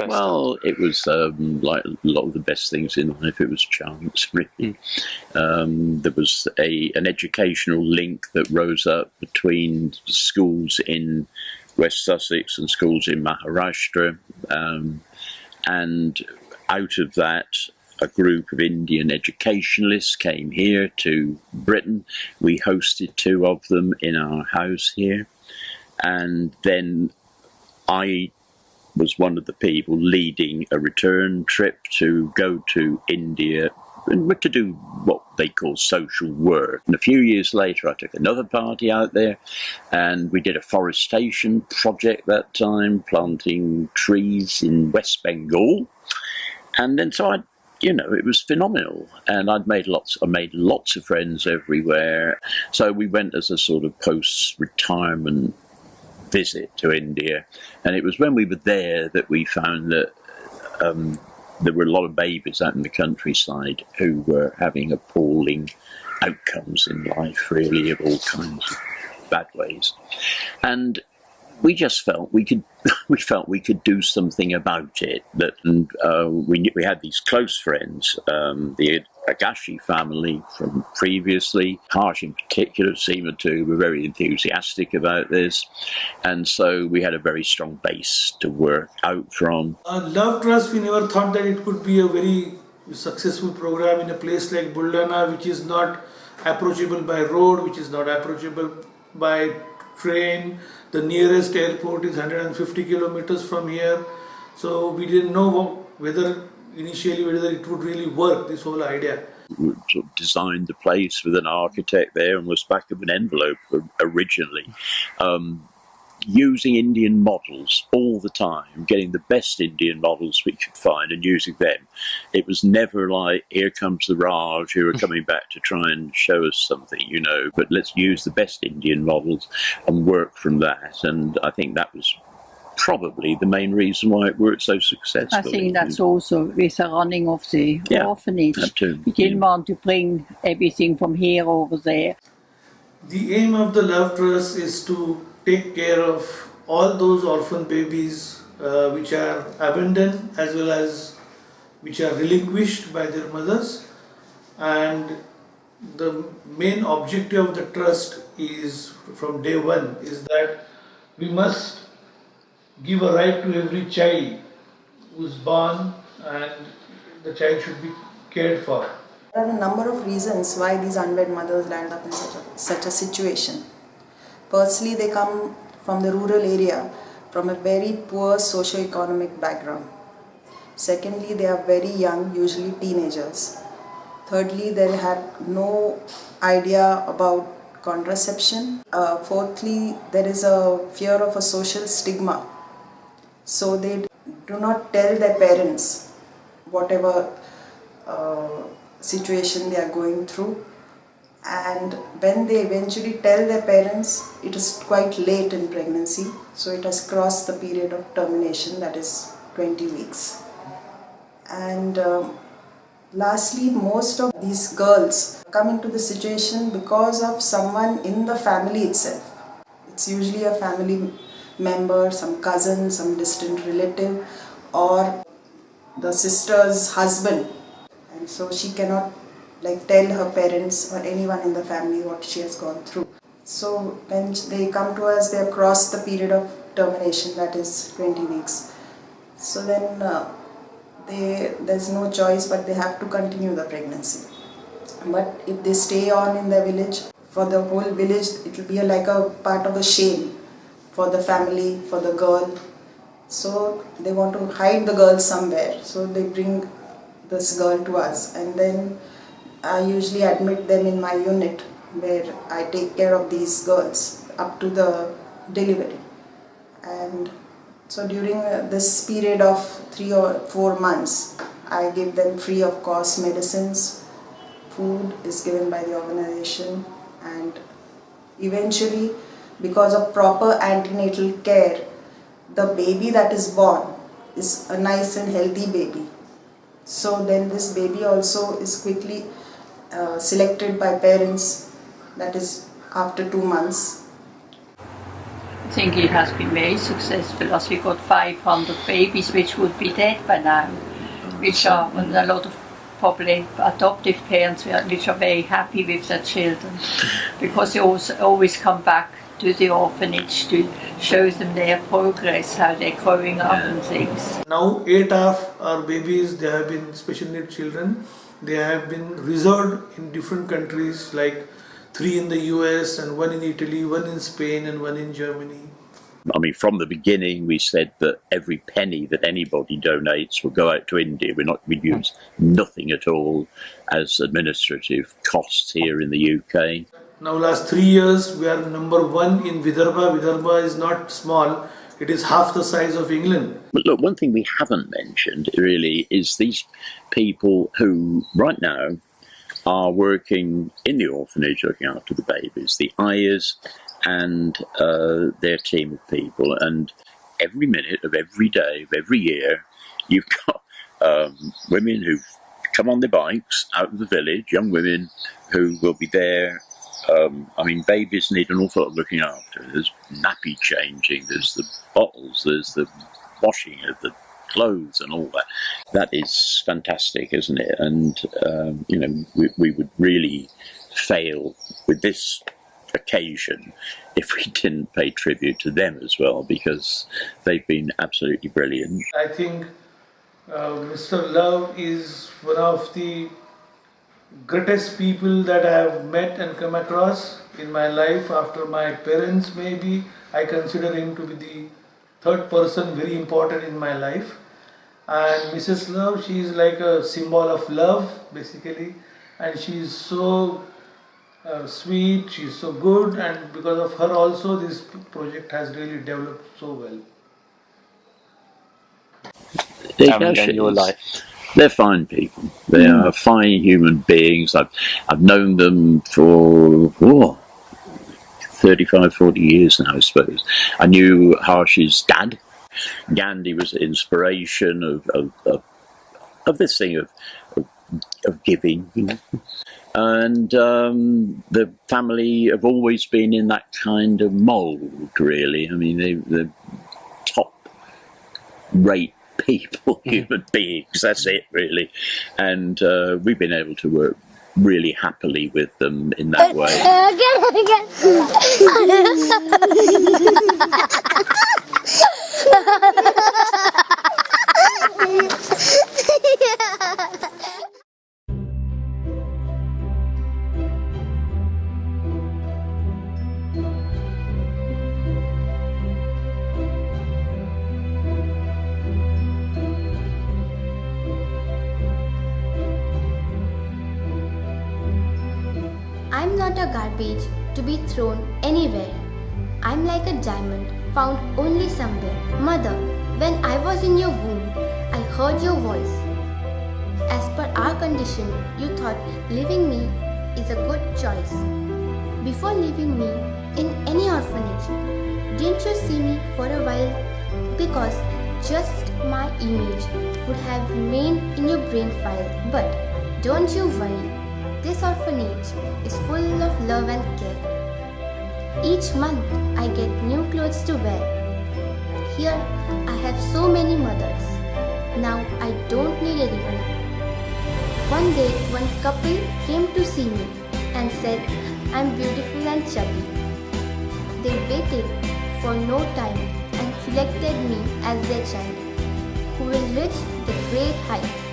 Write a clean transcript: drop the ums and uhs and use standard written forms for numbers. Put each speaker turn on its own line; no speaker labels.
Well, it was like a lot of the best things in life. It was chance, really. There was an educational link that rose up between schools in West Sussex and schools in Maharashtra, and out of that, a group of Indian educationalists came here to Britain. We hosted 2 of them in our house here, and then I was one of the people leading a return trip to go to India and to do what they call social work. And a few years later, I took another party out there, and we did a forestation project that time, planting trees in West Bengal. And then it was phenomenal, and I made lots of friends everywhere. So we went as a sort of post-retirement visit to India, and it was when we were there that we found that there were a lot of babies out in the countryside who were having appalling outcomes in life, really, of all kinds of bad ways, and we just felt we could do something about it. We had these close friends, the Agashi family from previously, Harsh in particular, Seema too, were very enthusiastic about this, and so we had a very strong base to work out from.
Love Trust, we never thought that it could be a very successful program in a place like Buldana, which is not approachable by road, which is not approachable by train. The nearest airport is 150 kilometers from here, so we didn't know whether it would really work, this whole idea.
We sort of designed the place with an architect there and was back of an envelope originally. Using Indian models all the time, getting the best Indian models we could find and using them. It was never like, here comes the Raj, who are coming back to try and show us something, but let's use the best Indian models and work from that. And I think that was probably the main reason why it worked so successfully.
I think that's also with the running of the orphanage. We didn't want to bring everything from here over there.
The aim of the Love Trust is to take care of all those orphan babies which are abandoned as well as which are relinquished by their mothers, and the main objective of the trust is, from day one, is that we must give a right to every child who is born, and the child should be cared for.
There are a number of reasons why these unwed mothers land up in such a situation. Firstly, they come from the rural area, from a very poor socio-economic background. Secondly, they are very young, usually teenagers. Thirdly, they have no idea about contraception. Fourthly, there is a fear of a social stigma. So they do not tell their parents whatever situation they are going through. And when they eventually tell their parents, it is quite late in pregnancy, so it has crossed the period of termination, that is 20 weeks. And lastly, most of these girls come into the situation because of someone in the family itself. It's usually a family member, some cousin, some distant relative, or the sister's husband. And so she cannot tell her parents or anyone in the family what she has gone through. So when they come to us, they have crossed the period of termination, that is 20 weeks. So then there's no choice but they have to continue the pregnancy. But if they stay on in their village, for the whole village, it will be like a part of a shame for the family, for the girl. So they want to hide the girl somewhere. So they bring this girl to us, and then I usually admit them in my unit where I take care of these girls up to the delivery. And so during this period of 3 or 4 months, I give them free of cost medicines, food is given by the organization, and eventually, because of proper antenatal care, the baby that is born is a nice and healthy baby. So then this baby also is quickly selected by parents, that is after 2 months.
I think it has been very successful, as we got 500 babies which would be dead by now, which are a lot of probably adoptive parents which are very happy with their children, because they always come back to the orphanage to show them their progress, how they're growing up and things.
Now 8 of our babies, they have been special needs children. They have been reserved in different countries, like 3 in the US and 1 in Italy, 1 in Spain and 1 in Germany.
I mean, from the beginning, we said that every penny that anybody donates will go out to India. We'd use nothing at all as administrative costs here in the UK.
Now last 3 years, we are number 1 in Vidarbha. Vidarbha is not small. It is half the size of England.
But look, one thing we haven't mentioned really is these people who right now are working in the orphanage looking after the babies, the ayahs and their team of people. And every minute of every day of every year, you've got women who come on their bikes out of the village, young women who will be there. I mean, babies need an awful lot of looking after. There's nappy changing, there's the bottles, there's the washing of the clothes and all that. That is fantastic, isn't it? And, you know, we would really fail with this occasion if we didn't pay tribute to them as well, because they've been absolutely brilliant.
I think Mr. Love is one of the greatest people that I have met and come across in my life. After my parents, maybe I consider him to be the third person very important in my life. And Mrs. Love, she is like a symbol of love basically, and she is so sweet, she is so good, and because of her also this project has really developed so well.
In your life. They're fine people. They are fine human beings. I've known them for 35, 40 years now, I suppose. I knew Harsh's dad. Gandhi was the inspiration of this thing of giving. And the family have always been in that kind of mould, really. I mean, they're top-rate people, human beings, that's it really. And we've been able to work really happily with them in that way.
I'm not a garbage to be thrown anywhere. I'm like a diamond found only somewhere. Mother, when I was in your womb, I heard your voice. As per our condition, you thought leaving me is a good choice. Before leaving me in any orphanage, didn't you see me for a while? Because just my image would have remained in your brain file. But don't you worry. This orphanage is full of love and care. Each month I get new clothes to wear. Here I have so many mothers. Now I don't need anyone. One day one couple came to see me and said I'm beautiful and chubby. They waited for no time and selected me as their child, who will reach the great heights.